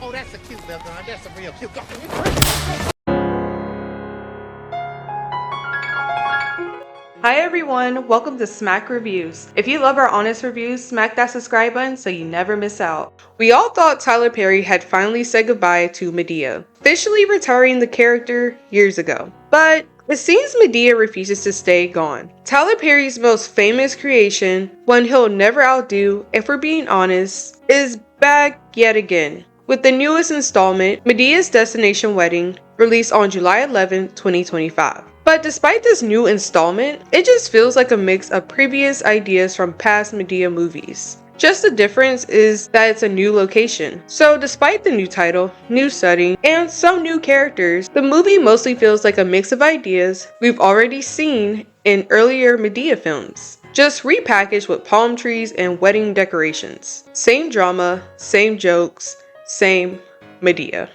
Oh, that's a cute little girl. That's a real cute girl. Hi everyone, welcome to Smack Reviews. If you love our honest reviews, smack that subscribe button so you never miss out. We all thought Tyler Perry had finally said goodbye to Madea, officially retiring the character years ago. But it seems Madea refuses to stay gone. Tyler Perry's most famous creation, one he'll never outdo, if we're being honest, is back yet again, with the newest installment, Medea's Destination Wedding, released on July 11, 2025. But despite this new installment, it just feels like a mix of previous ideas from past Madea movies. Just the difference is that it's a new location. So despite the new title, new setting, and some new characters, the movie mostly feels like a mix of ideas we've already seen in earlier Madea films, just repackaged with palm trees and wedding decorations. Same drama, same jokes, same Madea.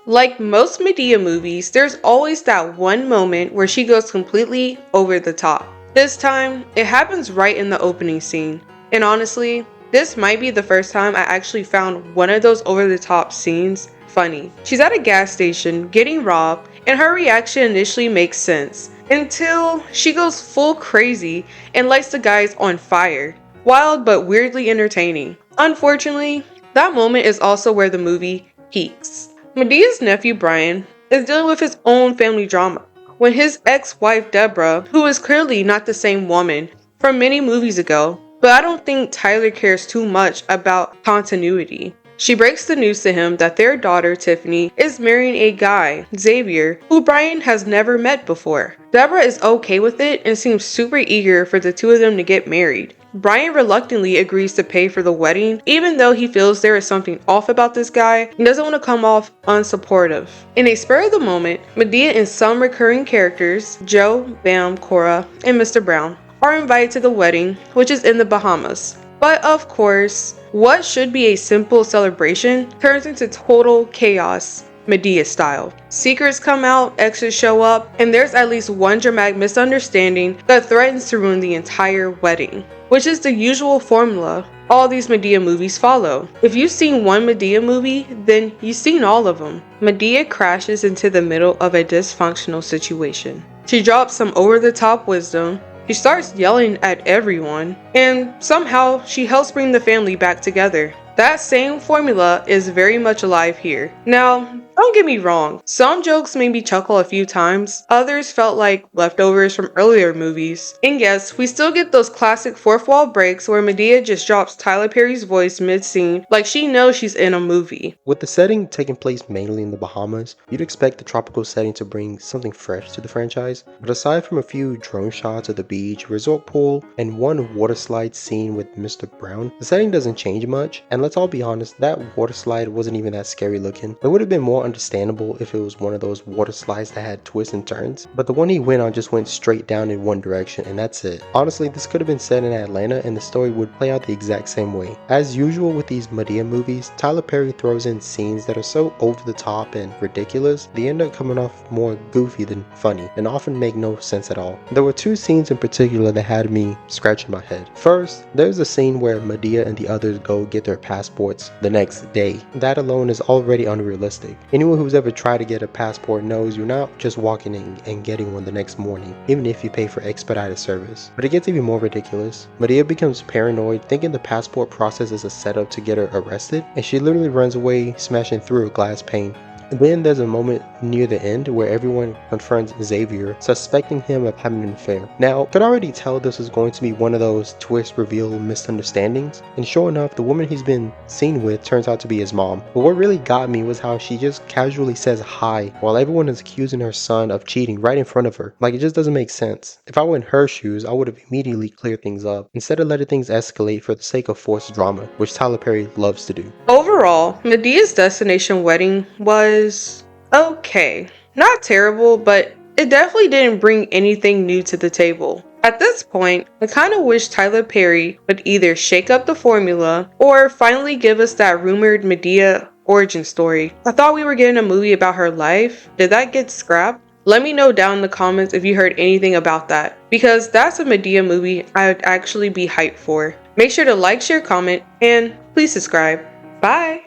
Like most Madea movies, there's always that one moment where she goes completely over the top. This time, it happens right in the opening scene. And honestly, this might be the first time I actually found one of those over the top scenes funny. She's at a gas station getting robbed, and her reaction initially makes sense until she goes full crazy and lights the guys on fire. Wild but weirdly entertaining. Unfortunately, that moment is also where the movie peaks. Medea's nephew Brian is dealing with his own family drama when his ex-wife Deborah, who is clearly not the same woman from many movies ago, but I don't think Tyler cares too much about continuity. She breaks the news to him that their daughter Tiffany is marrying a guy, Xavier, who Brian has never met before. Deborah is okay with it and seems super eager for the two of them to get married. Brian reluctantly agrees to pay for the wedding, even though he feels there is something off about this guy and doesn't want to come off unsupportive. In a spur of the moment, Madea and some recurring characters, Joe, Bam, Cora, and Mr. Brown, are invited to the wedding, which is in the Bahamas. But of course, what should be a simple celebration turns into total chaos, Madea style. Secrets come out, exes show up, and there's at least one dramatic misunderstanding that threatens to ruin the entire wedding, which is the usual formula all these Madea movies follow. If you've seen one Madea movie, then you've seen all of them. Madea crashes into the middle of a dysfunctional situation. She drops some over-the-top wisdom. She starts yelling at everyone, and somehow she helps bring the family back together. That same formula is very much alive here. Now, don't get me wrong, some jokes made me chuckle a few times, others felt like leftovers from earlier movies. And yes, we still get those classic fourth wall breaks where Madea just drops Tyler Perry's voice mid-scene like she knows she's in a movie. With the setting taking place mainly in the Bahamas, you'd expect the tropical setting to bring something fresh to the franchise, but aside from a few drone shots of the beach, resort pool, and one water slide scene with Mr. Brown, the setting doesn't change much, and let's all be honest, that water slide wasn't even that scary looking. It would have been more understandable if it was one of those water slides that had twists and turns, but the one he went on just went straight down in one direction and that's it. Honestly, this could have been set in Atlanta and the story would play out the exact same way. As usual with these Madea movies, Tyler Perry throws in scenes that are so over the top and ridiculous, they end up coming off more goofy than funny and often make no sense at all. There were two scenes in particular that had me scratching my head. First, there's a scene where Madea and the others go get their passports the next day. That alone is already unrealistic. Anyone who's ever tried to get a passport knows you're not just walking in and getting one the next morning, even if you pay for expedited service. But it gets even more ridiculous. Madea becomes paranoid, thinking the passport process is a setup to get her arrested, and she literally runs away, smashing through a glass pane. And then there's a moment near the end where everyone confronts Xavier, suspecting him of having an affair. Now, could already tell this was going to be one of those twist reveal misunderstandings, and sure enough, the woman he's been seen with turns out to be his mom. But what really got me was how she just casually says hi while everyone is accusing her son of cheating right in front of her. Like, it just doesn't make sense. If I were in her shoes, I would have immediately cleared things up instead of letting things escalate for the sake of forced drama, which Tyler Perry loves to do. Overall, Medea's Destination Wedding was okay. Not terrible, but it definitely didn't bring anything new to the table. At this point, I kind of wish Tyler Perry would either shake up the formula or finally give us that rumored Madea origin story. I thought we were getting a movie about her life. Did that get scrapped? Let me know down in the comments if you heard anything about that, because that's a Madea movie I would actually be hyped for. Make sure to like, share, comment, and please subscribe. Bye!